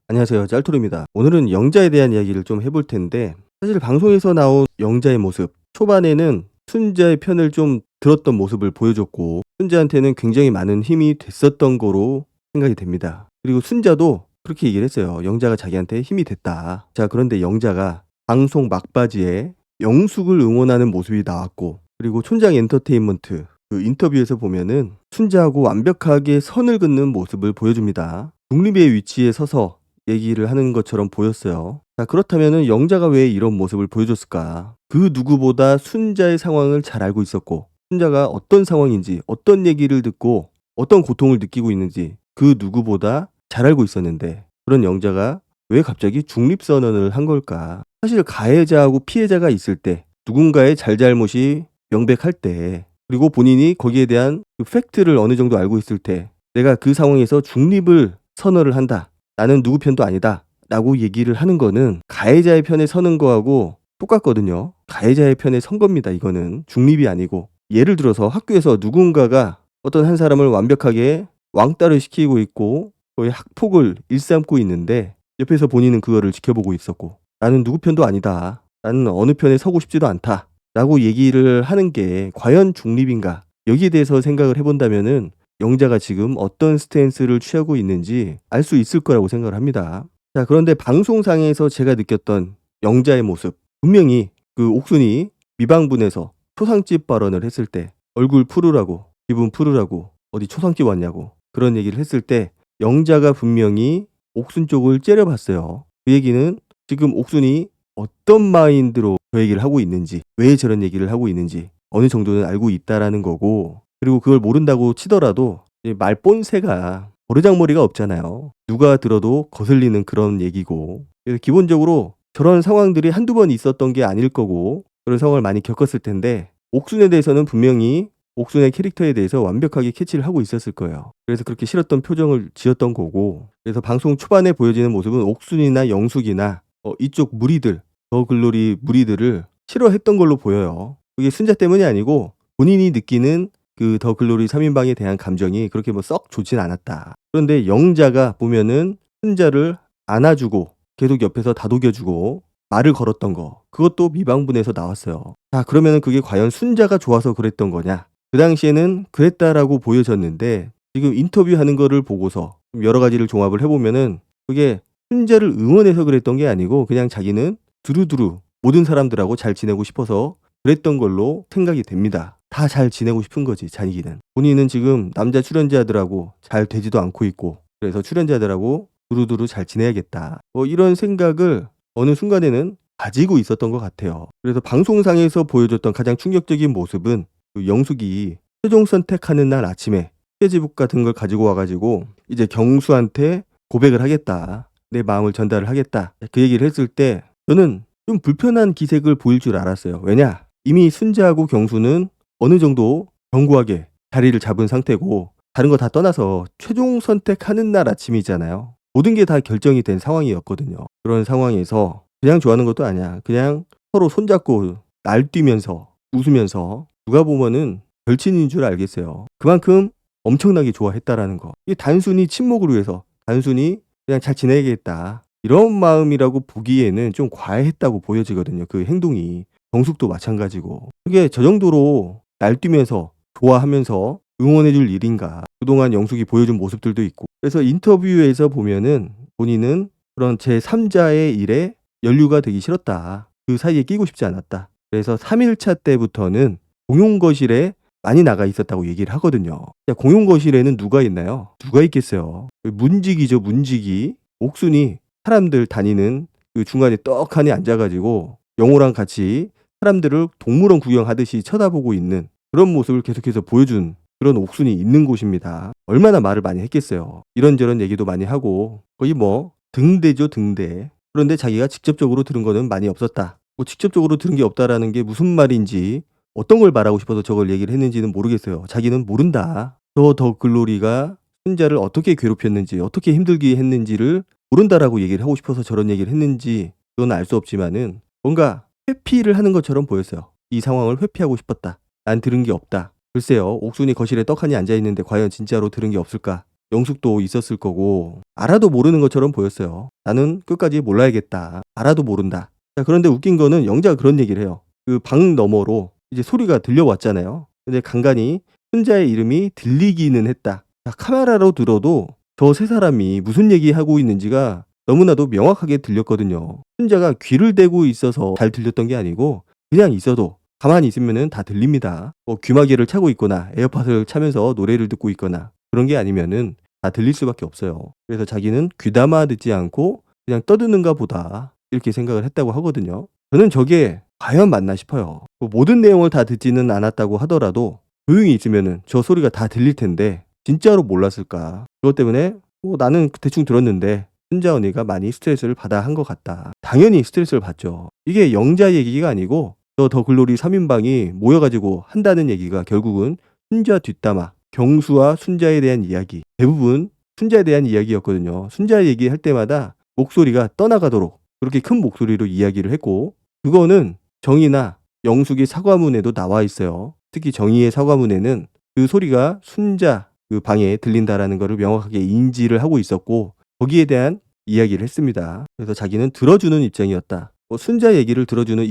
안녕하세요. 짤투루입니다. 오늘은 영자에 대한 이야기를 좀 해볼 텐데, 사실 방송에서 나온 영자의 모습, 초반에는 순자의 편을 좀 들었던 모습을 보여줬고, 순자한테는 굉장히 많은 힘이 됐었던 거로 생각이 됩니다. 그리고 순자도 그렇게 얘기를 했어요. 영자가 자기한테 힘이 됐다. 자, 그런데 영자가 방송 막바지에 영숙을 응원하는 모습이 나왔고, 그리고 촌장 엔터테인먼트 그 인터뷰에서 보면은 순자하고 완벽하게 선을 긋는 모습을 보여줍니다. 중립의 위치에 서서 얘기를 하는 것처럼 보였어요. 자, 그렇다면은 영자가 왜 이런 모습을 보여줬을까? 그 누구보다 순자의 상황을 잘 알고 있었고, 순자가 어떤 상황인지, 어떤 얘기를 듣고, 어떤 고통을 느끼고 있는지 그 누구보다 잘 알고 있었는데, 그런 영자가 왜 갑자기 중립선언을 한 걸까? 사실 가해자하고 피해자가 있을 때, 누군가의 잘잘못이 명백할 때, 그리고 본인이 거기에 대한 그 팩트를 어느 정도 알고 있을 때, 내가 그 상황에서 중립을 선언을 한다. 나는 누구 편도 아니다. 라고 얘기를 하는 거는 가해자의 편에 서는 거하고 똑같거든요. 가해자의 편에 선 겁니다. 이거는 중립이 아니고. 예를 들어서 학교에서 누군가가 어떤 한 사람을 완벽하게 왕따를 시키고 있고 거의 학폭을 일삼고 있는데 옆에서 본인은 그거를 지켜보고 있었고, 나는 누구 편도 아니다. 나는 어느 편에 서고 싶지도 않다. 라고 얘기를 하는 게 과연 중립인가? 여기에 대해서 생각을 해본다면은 영자가 지금 어떤 스탠스를 취하고 있는지 알 수 있을 거라고 생각을 합니다. 자, 그런데 방송상에서 제가 느꼈던 영자의 모습, 분명히 그 옥순이 미방분에서 초상집 발언을 했을 때 얼굴 푸르라고, 기분 푸르라고, 어디 초상집 왔냐고 그런 얘기를 했을 때 영자가 분명히 옥순 쪽을 째려봤어요. 그 얘기는 지금 옥순이 어떤 마인드로 저 얘기를 하고 있는지, 왜 저런 얘기를 하고 있는지 어느 정도는 알고 있다라는 거고, 그리고 그걸 모른다고 치더라도 말본새가 버르장머리가 없잖아요. 누가 들어도 거슬리는 그런 얘기고, 그래서 기본적으로 저런 상황들이 한두 번 있었던 게 아닐 거고 그런 상황을 많이 겪었을 텐데, 옥순에 대해서는 분명히 옥순의 캐릭터에 대해서 완벽하게 캐치를 하고 있었을 거예요. 그래서 그렇게 싫었던 표정을 지었던 거고, 그래서 방송 초반에 보여지는 모습은 옥순이나 영숙이나 이쪽 무리들, 더 글로리 무리들을 싫어했던 걸로 보여요. 그게 순자 때문이 아니고 본인이 느끼는 그 더 글로리 3인방에 대한 감정이 그렇게 뭐 썩 좋진 않았다. 그런데 영자가 보면은 순자를 안아주고 계속 옆에서 다독여주고 말을 걸었던 거, 그것도 미방분에서 나왔어요. 자, 그러면은 그게 과연 순자가 좋아서 그랬던 거냐? 그 당시에는 그랬다라고 보여졌는데, 지금 인터뷰하는 거를 보고서 여러 가지를 종합을 해보면은 그게 순자를 응원해서 그랬던 게 아니고 그냥 자기는 두루두루 모든 사람들하고 잘 지내고 싶어서 그랬던 걸로 생각이 됩니다. 다 잘 지내고 싶은 거지, 자기는. 본인은 지금 남자 출연자들하고 잘 되지도 않고 있고, 그래서 출연자들하고 두루두루 잘 지내야겠다. 이런 생각을 어느 순간에는 가지고 있었던 것 같아요. 그래서 방송상에서 보여줬던 가장 충격적인 모습은 그 영숙이 최종 선택하는 날 아침에 스케치북 같은 걸 가지고 와가지고 이제 경수한테 고백을 하겠다. 내 마음을 전달을 하겠다. 그 얘기를 했을 때 저는 좀 불편한 기색을 보일 줄 알았어요. 왜냐? 이미 순자하고 경수는 어느 정도 견고하게 자리를 잡은 상태고, 다른 거 다 떠나서 최종 선택하는 날 아침이잖아요. 모든 게 다 결정이 된 상황이었거든요. 그런 상황에서 그냥 좋아하는 것도 아니야. 그냥 서로 손잡고 날뛰면서 웃으면서 누가 보면은 절친인 줄 알겠어요. 그만큼 엄청나게 좋아했다라는 거. 이게 단순히 친목을 위해서, 단순히 그냥 잘 지내야겠다, 이런 마음이라고 보기에는 좀 과했다고 보여지거든요. 그 행동이. 정숙도 마찬가지고. 그게 저 정도로 날뛰면서 좋아하면서 응원해줄 일인가. 그동안 영숙이 보여준 모습들도 있고. 그래서 인터뷰에서 보면은 본인은 그런 제3자의 일에 연루가 되기 싫었다. 그 사이에 끼고 싶지 않았다. 그래서 3일차 때부터는 공용거실에 많이 나가 있었다고 얘기를 하거든요. 공용거실에는 누가 있나요? 누가 있겠어요? 문지기죠, 문지기. 옥순이 사람들 다니는 그 중간에 떡하니 앉아가지고 영호랑 같이 사람들을 동물원 구경하듯이 쳐다보고 있는 그런 모습을 계속해서 보여준 그런 옥순이 있는 곳입니다. 얼마나 말을 많이 했겠어요. 이런저런 얘기도 많이 하고 거의 뭐 등대죠, 등대. 그런데 자기가 직접적으로 들은 거는 많이 없었다. 직접적으로 들은 게 없다라는 게 무슨 말인지, 어떤 걸 말하고 싶어서 저걸 얘기를 했는지는 모르겠어요. 자기는 모른다. 더 글로리가 순자를 어떻게 괴롭혔는지, 어떻게 힘들게 했는지를 모른다라고 얘기를 하고 싶어서 저런 얘기를 했는지 그건 알 수 없지만은 뭔가 회피를 하는 것처럼 보였어요. 이 상황을 회피하고 싶었다. 난 들은 게 없다. 글쎄요, 옥순이 거실에 떡하니 앉아있는데 과연 진짜로 들은 게 없을까? 영숙도 있었을 거고 알아도 모르는 것처럼 보였어요. 나는 끝까지 몰라야겠다. 알아도 모른다. 자, 그런데 웃긴 거는 영자가 그런 얘기를 해요. 그 방 너머로 이제 소리가 들려왔잖아요. 근데 간간이 순자의 이름이 들리기는 했다. 자, 카메라로 들어도 저 세 사람이 무슨 얘기하고 있는지가 너무나도 명확하게 들렸거든요. 순자가 귀를 대고 있어서 잘 들렸던 게 아니고 그냥 있어도 가만히 있으면은 다 들립니다. 뭐 귀마개를 차고 있거나 에어팟을 차면서 노래를 듣고 있거나 그런 게 아니면은 다 들릴 수밖에 없어요. 그래서 자기는 귀담아 듣지 않고 그냥 떠드는가 보다 이렇게 생각을 했다고 하거든요. 저는 저게 과연 맞나 싶어요. 뭐 모든 내용을 다 듣지는 않았다고 하더라도 조용히 있으면은 저 소리가 다 들릴 텐데 진짜로 몰랐을까? 그것 때문에 나는 대충 들었는데 순자 언니가 많이 스트레스를 받아 한 것 같다. 당연히 스트레스를 받죠. 이게 영자 얘기가 아니고 저 더 글로리 3인방이 모여가지고 한다는 얘기가 결국은 순자 뒷담화, 경수와 순자에 대한 이야기, 대부분 순자에 대한 이야기였거든요. 순자 얘기할 때마다 목소리가 떠나가도록 그렇게 큰 목소리로 이야기를 했고 그거는 정의나 영숙의 사과문에도 나와 있어요. 특히 정의의 사과문에는 그 소리가 순자 그 방에 들린다라는 것을 명확하게 인지를 하고 있었고 거기에 대한 이야기를 했습니다. 그래서 자기는 들어주는 입장이었다. 순자 얘기를 들어주는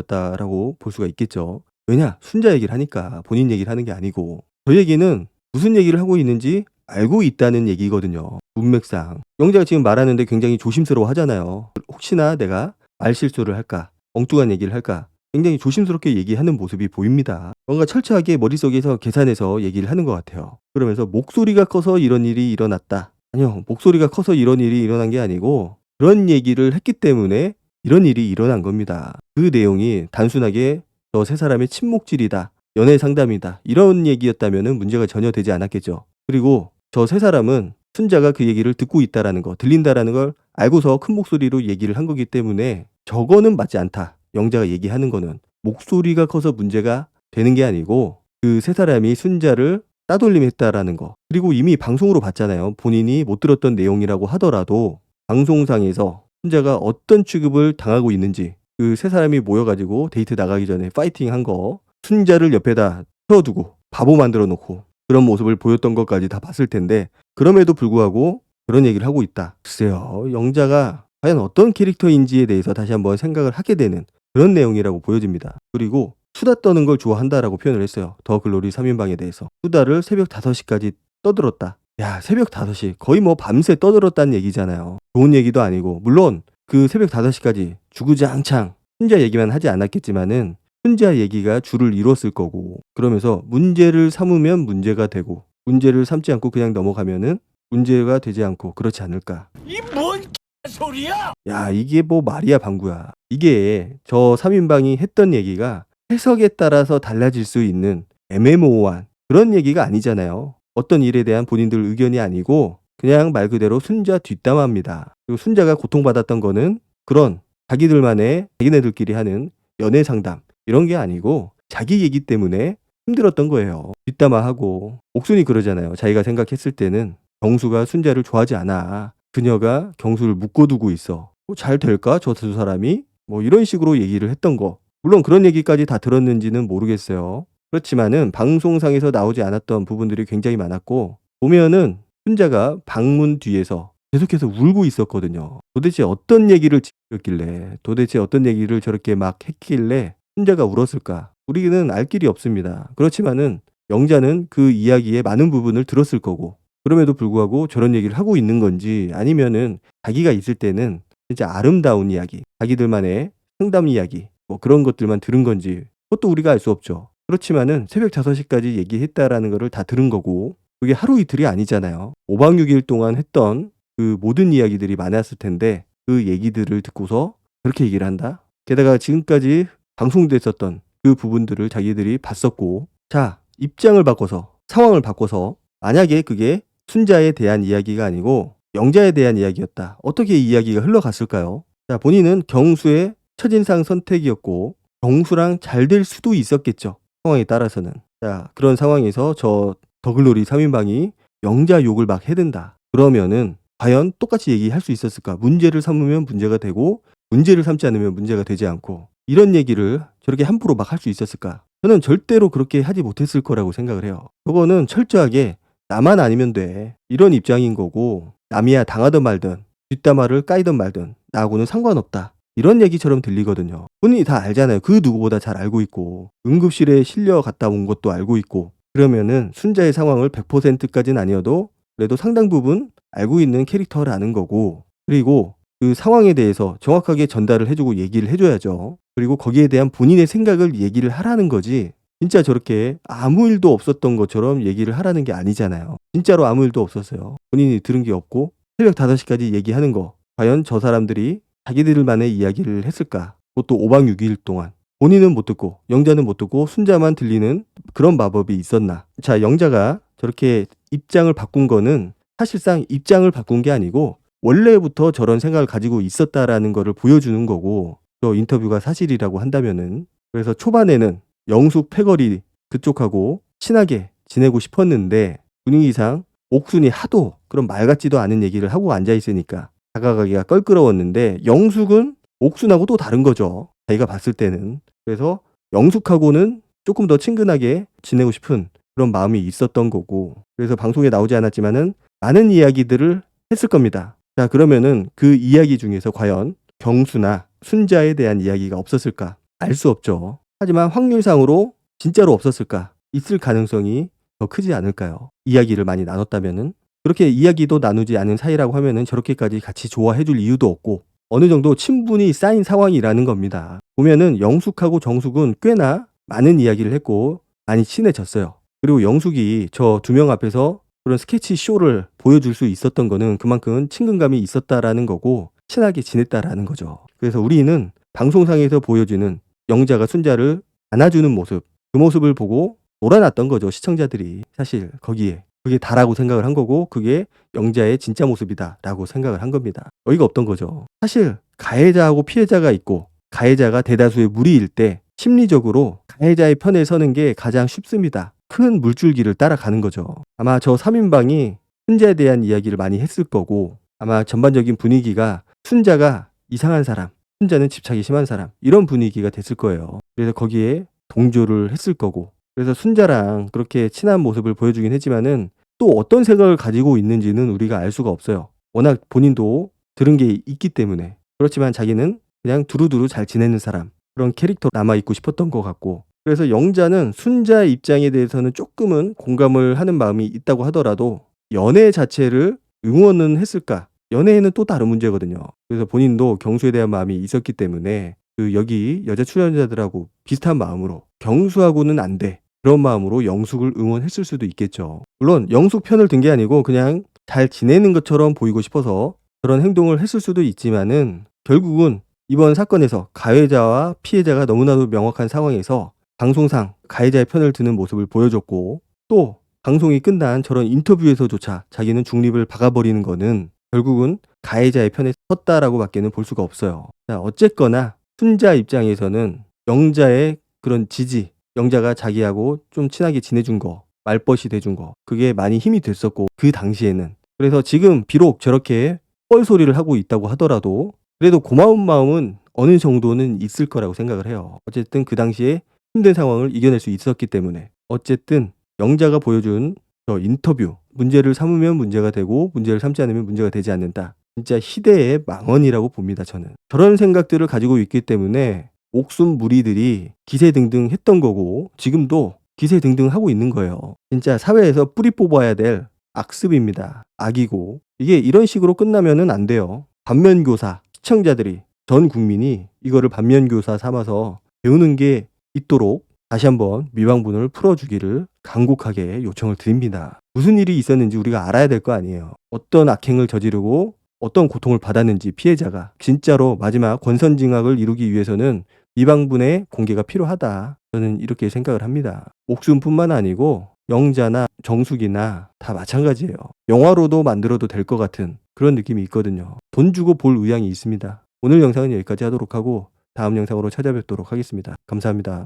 입장이었다라고 볼 수가 있겠죠. 왜냐? 순자 얘기를 하니까 본인 얘기를 하는 게 아니고 저 얘기는 무슨 얘기를 하고 있는지 알고 있다는 얘기거든요. 문맥상. 영자가 지금 말하는데 굉장히 조심스러워 하잖아요. 혹시나 내가 말실수를 할까? 엉뚱한 얘기를 할까? 굉장히 조심스럽게 얘기하는 모습이 보입니다. 뭔가 철저하게 머릿속에서 계산해서 얘기를 하는 것 같아요. 그러면서 목소리가 커서 이런 일이 일어났다. 아니요. 목소리가 커서 이런 일이 일어난 게 아니고 그런 얘기를 했기 때문에 이런 일이 일어난 겁니다. 그 내용이 단순하게 저 세 사람의 친목질이다. 연애 상담이다. 이런 얘기였다면 문제가 전혀 되지 않았겠죠. 그리고 저 세 사람은 순자가 그 얘기를 듣고 있다라는 거, 들린다라는 걸 알고서 큰 목소리로 얘기를 한 거기 때문에 저거는 맞지 않다. 영자가 얘기하는 거는 목소리가 커서 문제가 되는 게 아니고 그 세 사람이 순자를 따돌림했다라는 거. 그리고 이미 방송으로 봤잖아요. 본인이 못 들었던 내용이라고 하더라도 방송상에서 순자가 어떤 취급을 당하고 있는지 그 세 사람이 모여가지고 데이트 나가기 전에 파이팅 한 거 순자를 옆에다 세워두고 바보 만들어 놓고 그런 모습을 보였던 것까지 다 봤을 텐데 그럼에도 불구하고 그런 얘기를 하고 있다. 글쎄요. 영자가 과연 어떤 캐릭터인지에 대해서 다시 한번 생각을 하게 되는 그런 내용이라고 보여집니다. 그리고 수다 떠는 걸 좋아한다라고 표현을 했어요. 더 글로리 3인방에 대해서. 수다를 새벽 5시까지 떠들었다. 야, 새벽 5시. 거의 뭐 밤새 떠들었다는 얘기잖아요. 좋은 얘기도 아니고. 물론 그 새벽 5시까지 주구장창 순자 얘기만 하지 않았겠지만은 순자 얘기가 줄을 이뤘을 거고 그러면서 문제를 삼으면 문제가 되고 문제를 삼지 않고 그냥 넘어가면은 문제가 되지 않고 그렇지 않을까. 이 뭔 소리야? 야, 이게 뭐 말이야 방구야. 이게 저 3인방이 했던 얘기가 해석에 따라서 달라질 수 있는 애매모호한 그런 얘기가 아니잖아요. 어떤 일에 대한 본인들 의견이 아니고 그냥 말 그대로 순자 뒷담화입니다. 그리고 순자가 고통받았던 거는 그런 자기들만의 자기네들끼리 하는 연애 상담 이런 게 아니고 자기 얘기 때문에 힘들었던 거예요. 뒷담화하고 옥순이 그러잖아요. 자기가 생각했을 때는 경수가 순자를 좋아하지 않아. 그녀가 경수를 묶어두고 있어. 잘 될까? 저 두 사람이? 뭐 이런 식으로 얘기를 했던 거. 물론 그런 얘기까지 다 들었는지는 모르겠어요. 그렇지만은 방송상에서 나오지 않았던 부분들이 굉장히 많았고 보면은 순자가 방문 뒤에서 계속해서 울고 있었거든요. 도대체 어떤 얘기를 지었길래 도대체 어떤 얘기를 저렇게 막 했길래 순자가 울었을까? 우리는 알 길이 없습니다. 그렇지만은 영자는 그 이야기의 많은 부분을 들었을 거고 그럼에도 불구하고 저런 얘기를 하고 있는 건지 아니면은 자기가 있을 때는 진짜 아름다운 이야기, 자기들만의 상담 이야기 뭐 그런 것들만 들은 건지 그것도 우리가 알 수 없죠. 그렇지만은 새벽 5시까지 얘기했다라는 거를 다 들은 거고 그게 하루 이틀이 아니잖아요. 5박 6일 동안 했던 그 모든 이야기들이 많았을 텐데 그 얘기들을 듣고서 그렇게 얘기를 한다? 게다가 지금까지 방송됐었던 그 부분들을 자기들이 봤었고 자, 입장을 바꿔서 상황을 바꿔서 만약에 그게 순자에 대한 이야기가 아니고 영자에 대한 이야기였다. 어떻게 이 이야기가 흘러갔을까요? 자, 본인은 경수의 첫인상 선택이었고 경수랑 잘 될 수도 있었겠죠. 상황에 따라서는. 자, 그런 상황에서 저 더글로리 3인방이 영자 욕을 막 해댄다. 그러면은 과연 똑같이 얘기할 수 있었을까? 문제를 삼으면 문제가 되고 문제를 삼지 않으면 문제가 되지 않고 이런 얘기를 저렇게 함부로 막 할 수 있었을까? 저는 절대로 그렇게 하지 못했을 거라고 생각을 해요. 그거는 철저하게 나만 아니면 돼. 이런 입장인 거고 남이야 당하든 말든 뒷담화를 까이든 말든 나하고는 상관없다. 이런 얘기처럼 들리거든요. 본인이 다 알잖아요. 그 누구보다 잘 알고 있고 응급실에 실려 갔다 온 것도 알고 있고 그러면은 순자의 상황을 100%까지는 아니어도 그래도 상당 부분 알고 있는 캐릭터라는 거고 그리고 그 상황에 대해서 정확하게 전달을 해주고 얘기를 해줘야죠. 그리고 거기에 대한 본인의 생각을 얘기를 하라는 거지 진짜 저렇게 아무 일도 없었던 것처럼 얘기를 하라는 게 아니잖아요. 진짜로 아무 일도 없었어요. 본인이 들은 게 없고 새벽 5시까지 얘기하는 거 과연 저 사람들이 자기들만의 이야기를 했을까? 그것도 5박 6일 동안 본인은 못 듣고 영자는 못 듣고 순자만 들리는 그런 마법이 있었나? 자, 영자가 저렇게 입장을 바꾼 거는 사실상 입장을 바꾼 게 아니고 원래부터 저런 생각을 가지고 있었다라는 거를 보여주는 거고 저 인터뷰가 사실이라고 한다면은 그래서 초반에는 영숙 패거리 그쪽하고 친하게 지내고 싶었는데 분위기상 옥순이 하도 그런 말 같지도 않은 얘기를 하고 앉아 있으니까 다가가기가 껄끄러웠는데 영숙은 옥순하고 또 다른 거죠. 자기가 봤을 때는. 그래서 영숙하고는 조금 더 친근하게 지내고 싶은 그런 마음이 있었던 거고 그래서 방송에 나오지 않았지만은 많은 이야기들을 했을 겁니다. 자, 그러면은 그 이야기 중에서 과연 경수나 순자에 대한 이야기가 없었을까? 알 수 없죠. 하지만 확률상으로 진짜로 없었을까? 있을 가능성이 더 크지 않을까요? 이야기를 많이 나눴다면은 그렇게 이야기도 나누지 않은 사이라고 하면은 저렇게까지 같이 좋아해 줄 이유도 없고 어느 정도 친분이 쌓인 상황이라는 겁니다. 보면은 영숙하고 정숙은 꽤나 많은 이야기를 했고 많이 친해졌어요. 그리고 영숙이 저 2명 앞에서 그런 스케치 쇼를 보여줄 수 있었던 거는 그만큼 친근감이 있었다라는 거고 친하게 지냈다라는 거죠. 그래서 우리는 방송상에서 보여주는 영자가 순자를 안아주는 모습 그 모습을 보고 놀아났던 거죠. 시청자들이 사실 거기에 그게 다라고 생각을 한 거고 그게 영자의 진짜 모습이다 라고 생각을 한 겁니다. 어이가 없던 거죠. 사실 가해자하고 피해자가 있고 가해자가 대다수의 무리일 때 심리적으로 가해자의 편에 서는 게 가장 쉽습니다. 큰 물줄기를 따라가는 거죠. 아마 저 3인방이 순자에 대한 이야기를 많이 했을 거고 아마 전반적인 분위기가 순자가 이상한 사람 순자는 집착이 심한 사람 이런 분위기가 됐을 거예요. 그래서 거기에 동조를 했을 거고 그래서 순자랑 그렇게 친한 모습을 보여주긴 했지만은 또 어떤 생각을 가지고 있는지는 우리가 알 수가 없어요. 워낙 본인도 들은 게 있기 때문에 그렇지만 자기는 그냥 두루두루 잘 지내는 사람 그런 캐릭터 남아있고 싶었던 것 같고 그래서 영자는 순자의 입장에 대해서는 조금은 공감을 하는 마음이 있다고 하더라도 연애 자체를 응원은 했을까? 연애에는 또 다른 문제거든요. 그래서 본인도 경수에 대한 마음이 있었기 때문에 그 여기 여자 출연자들하고 비슷한 마음으로 경수하고는 안 돼. 그런 마음으로 영숙을 응원했을 수도 있겠죠. 물론 영숙 편을 든 게 아니고 그냥 잘 지내는 것처럼 보이고 싶어서 그런 행동을 했을 수도 있지만은 결국은 이번 사건에서 가해자와 피해자가 너무나도 명확한 상황에서 방송상 가해자의 편을 드는 모습을 보여줬고 또 방송이 끝난 저런 인터뷰에서조차 자기는 중립을 박아버리는 거는 결국은 가해자의 편에 섰다라고 밖에는 볼 수가 없어요. 자, 어쨌거나 순자 입장에서는 영자의 그런 지지, 영자가 자기하고 좀 친하게 지내준 거, 말벗이 돼준 거, 그게 많이 힘이 됐었고 그 당시에는 그래서 지금 비록 저렇게 뻘소리를 하고 있다고 하더라도 그래도 고마운 마음은 어느 정도는 있을 거라고 생각을 해요. 어쨌든 그 당시에 힘든 상황을 이겨낼 수 있었기 때문에 어쨌든 영자가 보여준 저 인터뷰 문제를 삼으면 문제가 되고 문제를 삼지 않으면 문제가 되지 않는다. 진짜 희대의 망언이라고 봅니다. 저는 저런 생각들을 가지고 있기 때문에 옥순 무리들이 기세등등 했던 거고 지금도 기세등등 하고 있는 거예요. 진짜 사회에서 뿌리 뽑아야 될 악습입니다. 악이고 이게 이런 식으로 끝나면은 안 돼요. 반면교사 시청자들이 전 국민이 이거를 반면교사 삼아서 배우는 게 있도록 다시 한번 미방분을 풀어주기를 간곡하게 요청을 드립니다. 무슨 일이 있었는지 우리가 알아야 될 거 아니에요. 어떤 악행을 저지르고 어떤 고통을 받았는지 피해자가 진짜로 마지막 권선징악을 이루기 위해서는 미방분의 공개가 필요하다. 저는 이렇게 생각을 합니다. 옥순뿐만 아니고 영자나 정숙이나 다 마찬가지예요. 영화로도 만들어도 될 것 같은 그런 느낌이 있거든요. 돈 주고 볼 의향이 있습니다. 오늘 영상은 여기까지 하도록 하고 다음 영상으로 찾아뵙도록 하겠습니다. 감사합니다.